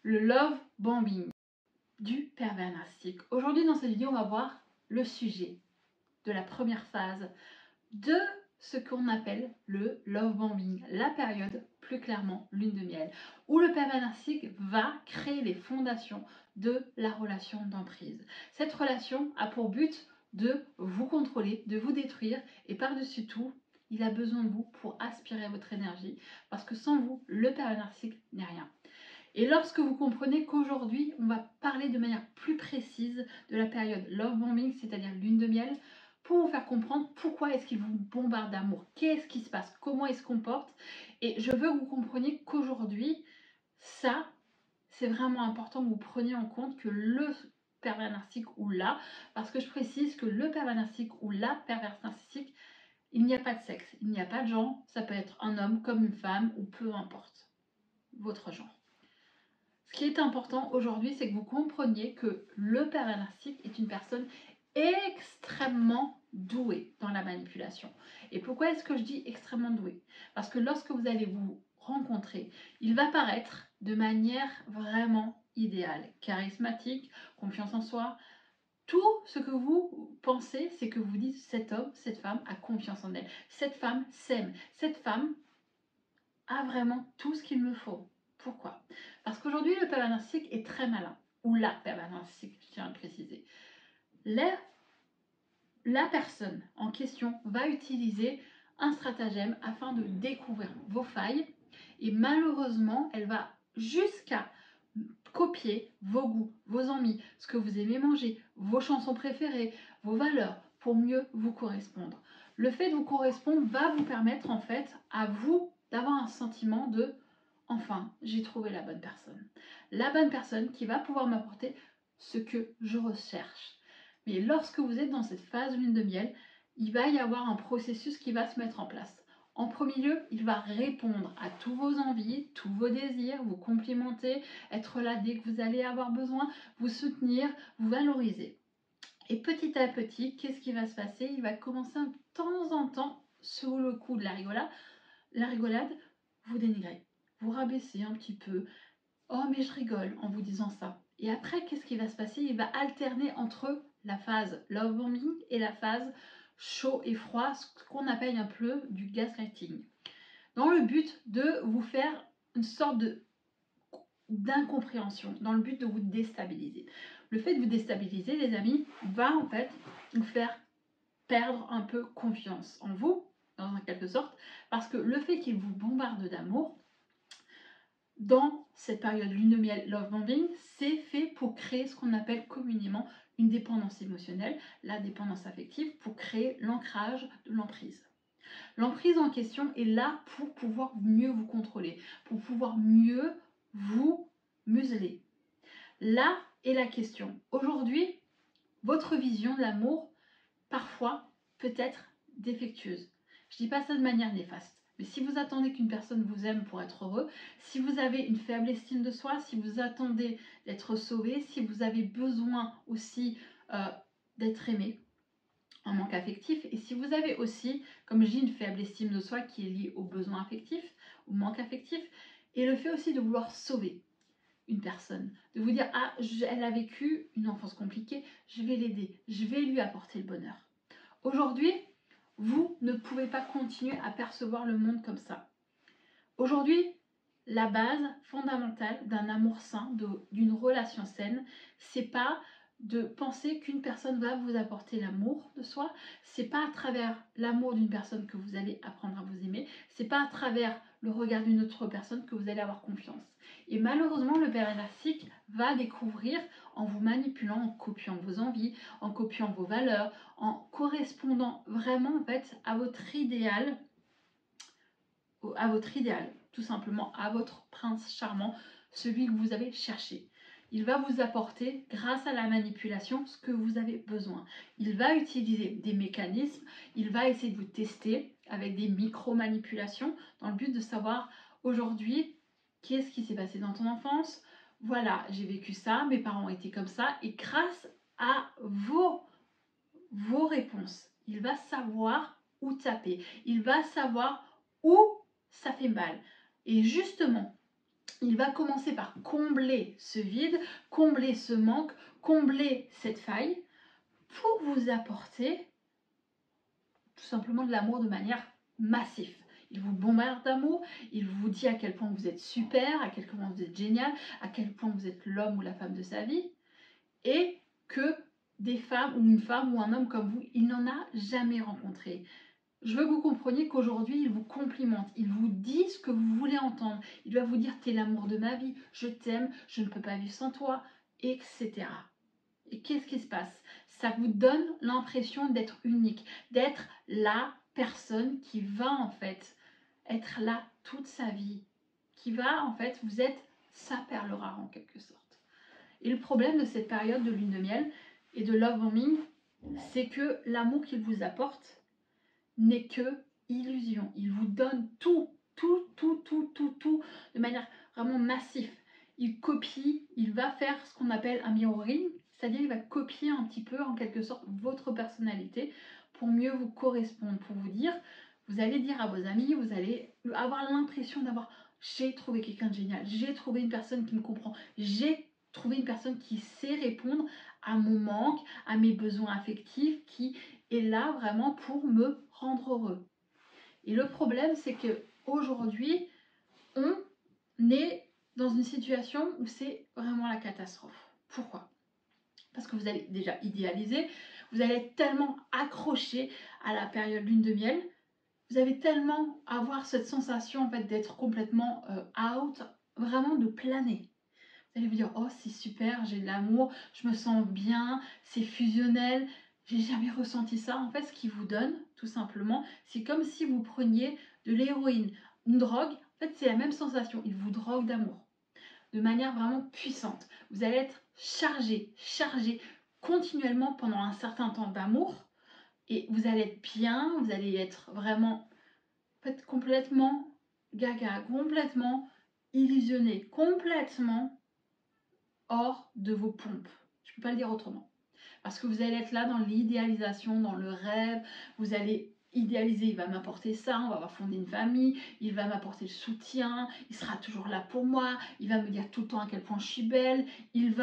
le love bombing du pervers narcissique. Aujourd'hui, dans cette vidéo, on va voir le sujet de la première phase de ce qu'on appelle le love bombing, la période, plus clairement, lune de miel, où le pervers narcissique va créer les fondations de la relation d'emprise. Cette relation a pour but de vous contrôler, de vous détruire, et par-dessus tout, il a besoin de vous pour aspirer votre énergie, parce que sans vous, le pervers narcissique n'est rien. Et lorsque vous comprenez qu'aujourd'hui, on va parler de manière plus précise de la période love bombing, c'est-à-dire lune de miel, pour vous faire comprendre pourquoi est-ce qu'il vous bombarde d'amour, qu'est-ce qui se passe, comment il se comporte. Et je veux que vous compreniez qu'aujourd'hui, ça, c'est vraiment important que vous preniez en compte que le pervers narcissique ou là, parce que je précise que le pervers narcissique ou la perverse narcissique, il n'y a pas de sexe, il n'y a pas de genre, ça peut être un homme comme une femme ou peu importe votre genre. Ce qui est important aujourd'hui, c'est que vous compreniez que le pervers narcissique est une personne extrêmement douée dans la manipulation. Et pourquoi est-ce que je dis extrêmement douée? Parce que lorsque vous allez vous rencontrer, il va paraître de manière vraiment idéale, charismatique, confiance en soi. Tout ce que vous pensez, c'est que vous dites cet homme, cette femme a confiance en elle. Cette femme s'aime. Cette femme a vraiment tout ce qu'il me faut. Pourquoi? Parce qu'aujourd'hui, le pervers narcissique est très malin. Ou la pervers narcissique, je tiens à le préciser. La personne en question va utiliser un stratagème afin de découvrir vos failles. Et malheureusement, elle va jusqu'à copier vos goûts, vos envies, ce que vous aimez manger, vos chansons préférées, vos valeurs, pour mieux vous correspondre. Le fait de vous correspondre va vous permettre en fait à vous d'avoir un sentiment de « enfin, j'ai trouvé la bonne personne ». La bonne personne qui va pouvoir m'apporter ce que je recherche. Mais lorsque vous êtes dans cette phase lune de miel, il va y avoir un processus qui va se mettre en place. En premier lieu, il va répondre à tous vos envies, tous vos désirs, vous complimenter, être là dès que vous allez avoir besoin, vous soutenir, vous valoriser. Et petit à petit, qu'est-ce qui va se passer? Il va commencer de temps en temps, sous le coup de la rigolade, vous dénigrer, vous rabaisser un petit peu. Oh mais je rigole en vous disant ça. Et après, qu'est-ce qui va se passer? Il va alterner entre la phase love bombing et la phase chaud et froid, ce qu'on appelle un peu du gaslighting, dans le but de vous faire une sorte d'incompréhension, dans le but de vous déstabiliser. Le fait de vous déstabiliser, les amis, va en fait vous faire perdre un peu confiance en vous, dans quelque sorte, parce que le fait qu'il vous bombarde d'amour, dans cette période lune de miel love bombing, c'est fait pour créer ce qu'on appelle communément une dépendance émotionnelle, la dépendance affective, pour créer l'ancrage de l'emprise. L'emprise en question est là pour pouvoir mieux vous contrôler, pour pouvoir mieux vous museler. Là est la question. Aujourd'hui, votre vision de l'amour, parfois, peut être défectueuse. Je ne dis pas ça de manière néfaste. Mais si vous attendez qu'une personne vous aime pour être heureux, si vous avez une faible estime de soi, si vous attendez d'être sauvé, si vous avez besoin aussi d'être aimé, un manque affectif, et si vous avez aussi, comme je dis, une faible estime de soi qui est liée au besoin affectif, au manque affectif, et le fait aussi de vouloir sauver une personne, de vous dire « Ah, elle a vécu une enfance compliquée, je vais l'aider, je vais lui apporter le bonheur ». Aujourd'hui, vous ne pouvez pas continuer à percevoir le monde comme ça. Aujourd'hui, la base fondamentale d'un amour sain, d'une relation saine, c'est pas de penser qu'une personne va vous apporter l'amour de soi, c'est pas à travers l'amour d'une personne que vous allez apprendre à vous aimer, c'est pas à travers le regard d'une autre personne que vous allez avoir confiance. Et malheureusement, le pervers narcissique va découvrir en vous manipulant, en copiant vos envies, en copiant vos valeurs, en correspondant vraiment en fait à votre idéal, tout simplement à votre prince charmant, celui que vous avez cherché. Il va vous apporter, grâce à la manipulation, ce que vous avez besoin. Il va utiliser des mécanismes, il va essayer de vous tester avec des micro-manipulations dans le but de savoir aujourd'hui, qu'est-ce qui s'est passé dans ton enfance? Voilà, j'ai vécu ça, mes parents étaient comme ça, et grâce à vos réponses, il va savoir où taper, il va savoir où ça fait mal. Et justement, il va commencer par combler ce vide, combler ce manque, combler cette faille pour vous apporter tout simplement de l'amour de manière massive. Il vous bombarde d'amour, il vous dit à quel point vous êtes super, à quel point vous êtes génial, à quel point vous êtes l'homme ou la femme de sa vie, et que des femmes ou une femme ou un homme comme vous, il n'en a jamais rencontré. Je veux que vous compreniez qu'aujourd'hui, il vous complimente, il vous dit ce que vous voulez entendre. Il va vous dire, t'es l'amour de ma vie, je t'aime, je ne peux pas vivre sans toi, etc. Et qu'est-ce qui se passe? Ça vous donne l'impression d'être unique, d'être la personne qui va en fait être là toute sa vie, qui va en fait, vous êtes sa perle rare en quelque sorte. Et le problème de cette période de lune de miel et de love bombing, c'est que l'amour qu'il vous apporte n'est que illusion. Il vous donne tout de manière vraiment massive. Il copie, il va faire ce qu'on appelle un mirroring, c'est-à-dire il va copier un petit peu en quelque sorte votre personnalité pour mieux vous correspondre, pour vous dire, vous allez dire à vos amis, vous allez avoir l'impression d'avoir j'ai trouvé quelqu'un de génial, j'ai trouvé une personne qui me comprend, j'ai trouvé une personne qui sait répondre à mon manque, à mes besoins affectifs, qui est là vraiment pour me rendre heureux. Et le problème, c'est que aujourd'hui, on est dans une situation où c'est vraiment la catastrophe. Pourquoi? Parce que vous allez déjà idéaliser, vous allez être tellement accroché à la période lune de miel, vous allez tellement avoir cette sensation en fait d'être complètement out, vraiment de planer. Vous allez vous dire, oh c'est super, j'ai de l'amour, je me sens bien, c'est fusionnel, j'ai jamais ressenti ça. En fait, ce qu'il vous donne, tout simplement, c'est comme si vous preniez de l'héroïne, une drogue. En fait, c'est la même sensation, il vous drogue d'amour de manière vraiment puissante. Vous allez être chargé continuellement pendant un certain temps d'amour et vous allez être bien, vous allez être vraiment en fait, complètement gaga, complètement illusionné, complètement hors de vos pompes. Je ne peux pas le dire autrement. Parce que vous allez être là dans l'idéalisation, dans le rêve, vous allez idéaliser, il va m'apporter ça, on va fonder une famille, il va m'apporter le soutien, il sera toujours là pour moi, il va me dire tout le temps à quel point je suis belle, il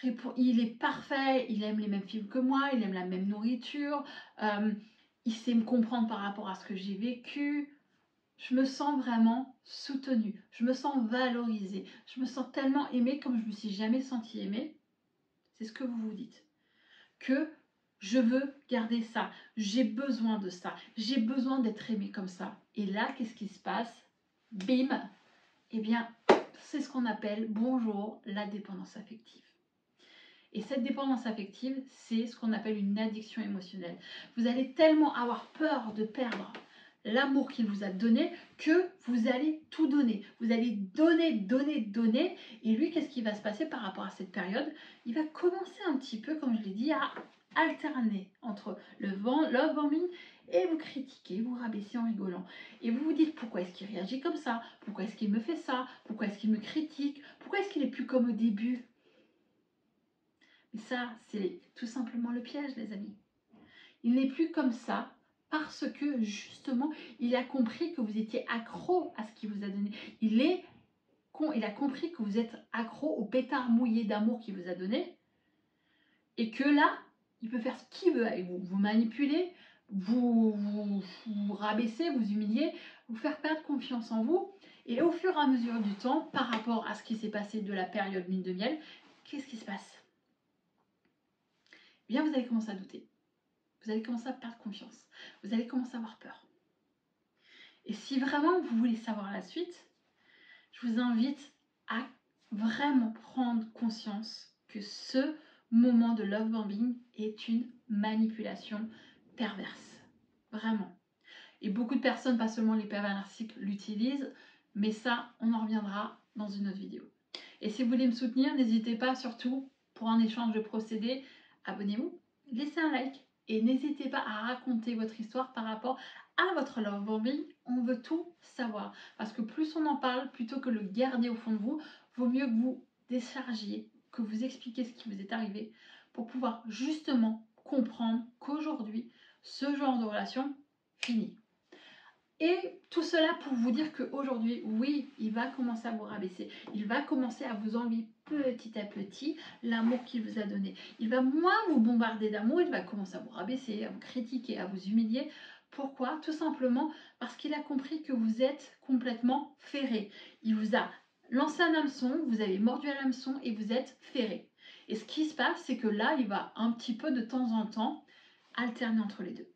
est parfait, il aime les mêmes films que moi, il aime la même nourriture, il sait me comprendre par rapport à ce que j'ai vécu. Je me sens vraiment soutenue, je me sens valorisée, je me sens tellement aimée comme je me suis jamais sentie aimée. C'est ce que vous vous dites. Que je veux garder ça, j'ai besoin de ça, j'ai besoin d'être aimée comme ça. Et là, qu'est-ce qui se passe? Bim! Eh bien, c'est ce qu'on appelle, bonjour, la dépendance affective. Et cette dépendance affective, c'est ce qu'on appelle une addiction émotionnelle. Vous allez tellement avoir peur de perdre l'amour qu'il vous a donné que vous allez tout donner. Vous allez donner. Et lui, qu'est-ce qui va se passer par rapport à cette période? Il va commencer un petit peu, comme je l'ai dit, à alterner entre le love bombing et vous critiquer, vous rabaisser en rigolant. Et vous vous dites, pourquoi est-ce qu'il réagit comme ça? Pourquoi est-ce qu'il me fait ça? Pourquoi est-ce qu'il me critique? Pourquoi est-ce qu'il est plus comme au début? Mais ça, c'est tout simplement le piège, les amis. Il n'est plus comme ça parce que, justement, il a compris que vous étiez accro à ce qu'il vous a donné. Il a compris que vous êtes accro au pétard mouillé d'amour qu'il vous a donné. Et que là, il peut faire ce qu'il veut avec vous. Vous manipuler, vous rabaisser, vous humilier, vous faire perdre confiance en vous. Et au fur et à mesure du temps, par rapport à ce qui s'est passé de la période lune de miel, qu'est-ce qui se passe? Eh bien, vous allez commencer à douter. Vous allez commencer à perdre confiance. Vous allez commencer à avoir peur. Et si vraiment vous voulez savoir la suite, je vous invite à vraiment prendre conscience que ce moment de love bombing est une manipulation perverse. Vraiment. Et beaucoup de personnes, pas seulement les pervers narcissiques, l'utilisent, mais ça, on en reviendra dans une autre vidéo. Et si vous voulez me soutenir, n'hésitez pas surtout, pour un échange de procédés, abonnez-vous, laissez un like et n'hésitez pas à raconter votre histoire par rapport à votre love bombing. On veut tout savoir parce que plus on en parle, plutôt que le garder au fond de vous, vaut mieux que vous déchargiez, que vous expliquiez ce qui vous est arrivé pour pouvoir justement comprendre qu'aujourd'hui, ce genre de relation finit. Et tout cela pour vous dire qu'aujourd'hui, oui, il va commencer à vous rabaisser. Il va commencer à vous enlever petit à petit l'amour qu'il vous a donné. Il va moins vous bombarder d'amour, il va commencer à vous rabaisser, à vous critiquer, à vous humilier. Pourquoi? Tout simplement parce qu'il a compris que vous êtes complètement ferré. Il vous a lancé un hameçon, vous avez mordu à l'hameçon et vous êtes ferré. Et ce qui se passe, c'est que là, il va un petit peu de temps en temps alterner entre les deux.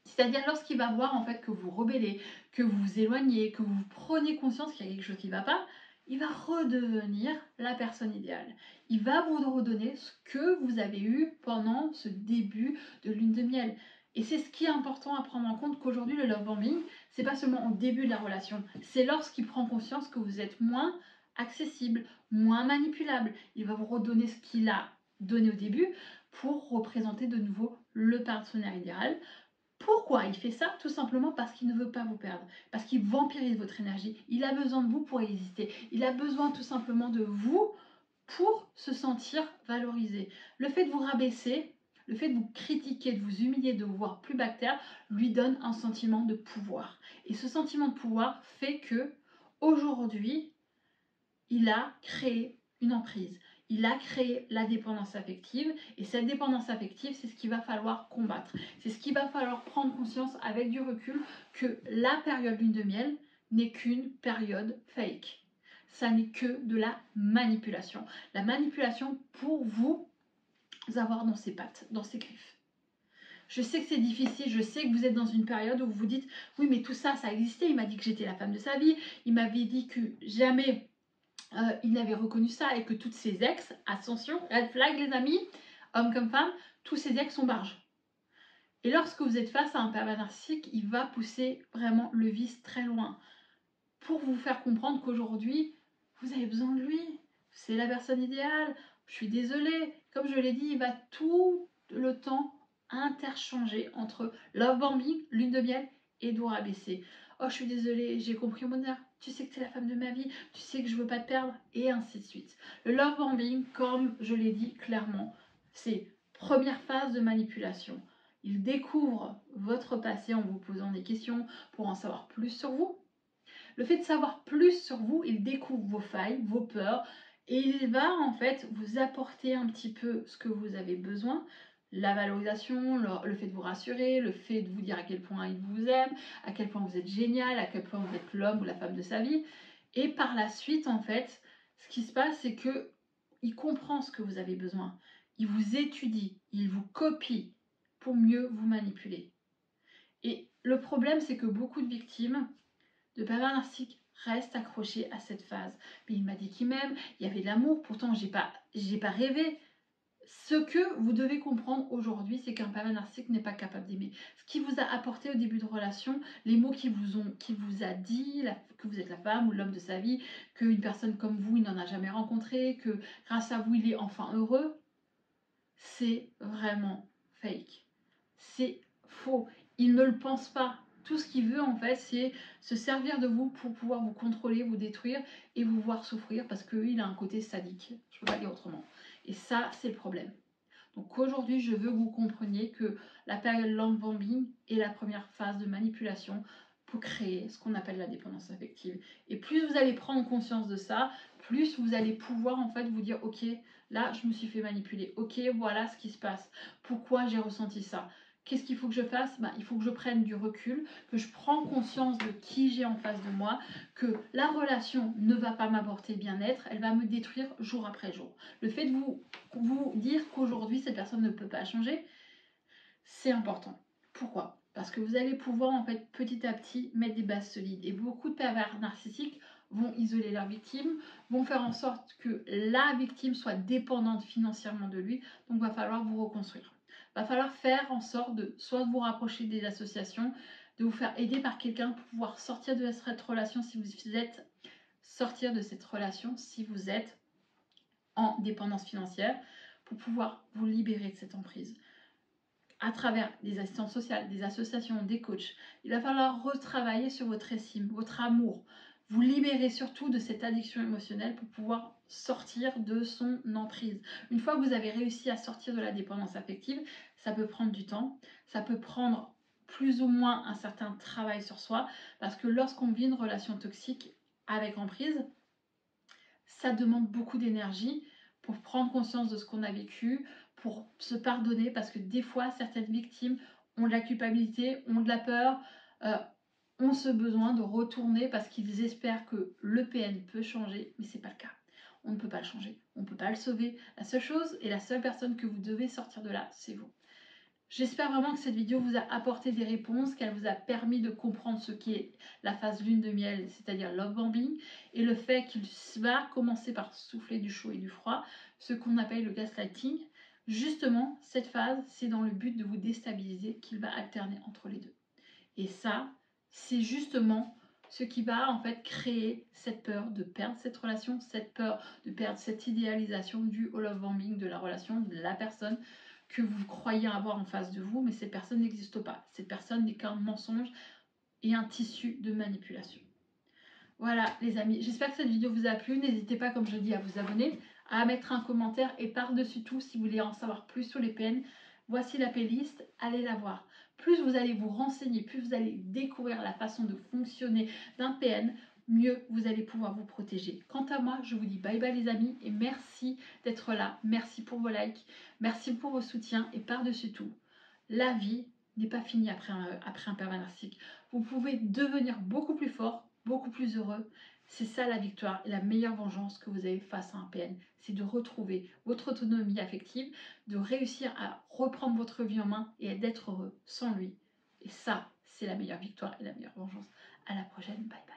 C'est-à-dire lorsqu'il va voir en fait que vous rebellez, que vous vous éloignez, que vous prenez conscience qu'il y a quelque chose qui ne va pas, il va redevenir la personne idéale. Il va vous redonner ce que vous avez eu pendant ce début de lune de miel. Et c'est ce qui est important à prendre en compte qu'aujourd'hui le love bombing, c'est pas seulement au début de la relation, c'est lorsqu'il prend conscience que vous êtes moins accessible, moins manipulable. Il va vous redonner ce qu'il a donné au début pour représenter de nouveau le partenaire idéal. Pourquoi il fait ça? Tout simplement parce qu'il ne veut pas vous perdre, parce qu'il vampirise votre énergie. Il a besoin de vous pour exister. Il a besoin tout simplement de vous pour se sentir valorisé. Le fait de vous rabaisser, le fait de vous critiquer, de vous humilier, de vous voir plus bas que terre, lui donne un sentiment de pouvoir. Et ce sentiment de pouvoir fait que aujourd'hui, il a créé une emprise. Il a créé la dépendance affective et cette dépendance affective, c'est ce qu'il va falloir combattre. C'est ce qu'il va falloir prendre conscience avec du recul que la période lune de miel n'est qu'une période fake. Ça n'est que de la manipulation. La manipulation pour vous avoir dans ses pattes, dans ses griffes. Je sais que c'est difficile, je sais que vous êtes dans une période où vous vous dites « Oui, mais tout ça, ça existait, il m'a dit que j'étais la femme de sa vie, il m'avait dit que jamais... » il avait reconnu ça et que toutes ses ex, attention, red flag les amis, hommes comme femmes, tous ses ex sont barges. Et lorsque vous êtes face à un pervers narcissique, il va pousser vraiment le vice très loin pour vous faire comprendre qu'aujourd'hui, vous avez besoin de lui. C'est la personne idéale. Je suis désolée. Comme je l'ai dit, il va tout le temps interchanger entre love bombing, lune de miel et doigt rabaissé. Oh, je suis désolée, j'ai compris mon honneur. Tu sais que tu es la femme de ma vie, tu sais que je veux pas te perdre, et ainsi de suite. Le love bombing, comme je l'ai dit clairement, c'est première phase de manipulation. Il découvre votre passé en vous posant des questions pour en savoir plus sur vous. Le fait de savoir plus sur vous, il découvre vos failles, vos peurs, et il va en fait vous apporter un petit peu ce que vous avez besoin. La valorisation, le fait de vous rassurer, le fait de vous dire à quel point il vous aime, à quel point vous êtes génial, à quel point vous êtes l'homme ou la femme de sa vie. Et par la suite, en fait, ce qui se passe, c'est que il comprend ce que vous avez besoin. Il vous étudie, il vous copie pour mieux vous manipuler. Et le problème, c'est que beaucoup de victimes de pervers narcissiques restent accrochés à cette phase. Mais il m'a dit qu'il m'aime, il y avait de l'amour, pourtant j'ai pas rêvé. Ce que vous devez comprendre aujourd'hui, c'est qu'un pervers narcissique n'est pas capable d'aimer. Ce qui vous a apporté au début de relation, les mots qu'il vous a dit, que vous êtes la femme ou l'homme de sa vie, qu'une personne comme vous, il n'en a jamais rencontré, que grâce à vous, il est enfin heureux, c'est vraiment fake. C'est faux. Il ne le pense pas. Tout ce qu'il veut en fait, c'est se servir de vous pour pouvoir vous contrôler, vous détruire et vous voir souffrir parce qu'il a un côté sadique. Je ne peux pas dire autrement. Et ça, c'est le problème. Donc aujourd'hui, je veux que vous compreniez que la période love bombing est la première phase de manipulation pour créer ce qu'on appelle la dépendance affective. Et plus vous allez prendre conscience de ça, plus vous allez pouvoir en fait vous dire « Ok, là, je me suis fait manipuler. Ok, voilà ce qui se passe. Pourquoi j'ai ressenti ça ?» Qu'est-ce qu'il faut que je fasse? Il faut que je prenne du recul, que je prends conscience de qui j'ai en face de moi, que la relation ne va pas m'apporter bien-être, elle va me détruire jour après jour. Le fait de vous dire qu'aujourd'hui, cette personne ne peut pas changer, c'est important. Pourquoi? Parce que vous allez pouvoir en fait petit à petit mettre des bases solides. Et beaucoup de pervers narcissiques vont isoler leur victime, vont faire en sorte que la victime soit dépendante financièrement de lui, donc il va falloir vous reconstruire. Va falloir faire en sorte de soit de vous rapprocher des associations, de vous faire aider par quelqu'un pour pouvoir sortir de cette relation si vous êtes en dépendance financière, pour pouvoir vous libérer de cette emprise. À travers des assistantes sociales, des associations, des coachs, il va falloir retravailler sur votre estime, votre amour, vous libérer surtout de cette addiction émotionnelle pour pouvoir sortir de son emprise. Une fois que vous avez réussi à sortir de la dépendance affective, ça peut prendre du temps, ça peut prendre plus ou moins un certain travail sur soi, parce que lorsqu'on vit une relation toxique avec emprise, ça demande beaucoup d'énergie pour prendre conscience de ce qu'on a vécu, pour se pardonner, parce que des fois, certaines victimes ont de la culpabilité, ont de la peur, ont ce besoin de retourner parce qu'ils espèrent que le PN peut changer, mais c'est pas le cas. On ne peut pas le changer, on ne peut pas le sauver. La seule chose et la seule personne que vous devez sortir de là, c'est vous. J'espère vraiment que cette vidéo vous a apporté des réponses, qu'elle vous a permis de comprendre ce qu'est la phase lune de miel, c'est-à-dire love bombing, et le fait qu'il va commencer par souffler du chaud et du froid, ce qu'on appelle le gaslighting. Justement, cette phase, c'est dans le but de vous déstabiliser qu'il va alterner entre les deux. Et ça, c'est justement ce qui va en fait créer cette peur de perdre cette relation, cette peur de perdre cette idéalisation du love bombing de la relation, de la personne que vous croyez avoir en face de vous, mais cette personne n'existe pas. Cette personne n'est qu'un mensonge et un tissu de manipulation. Voilà les amis, j'espère que cette vidéo vous a plu. N'hésitez pas, comme je dis, à vous abonner, à mettre un commentaire et par-dessus tout, si vous voulez en savoir plus sur les PN, voici la playlist, allez la voir. Plus vous allez vous renseigner, plus vous allez découvrir la façon de fonctionner d'un PN, mieux vous allez pouvoir vous protéger. Quant à moi, je vous dis bye bye les amis et merci d'être là. Merci pour vos likes, merci pour vos soutiens et par-dessus tout, la vie n'est pas finie après un pervers narcissique. Vous pouvez devenir beaucoup plus fort, beaucoup plus heureux. C'est ça la victoire et la meilleure vengeance que vous avez face à un PN. C'est de retrouver votre autonomie affective, de réussir à reprendre votre vie en main et d'être heureux sans lui. Et ça, c'est la meilleure victoire et la meilleure vengeance. À la prochaine, bye bye.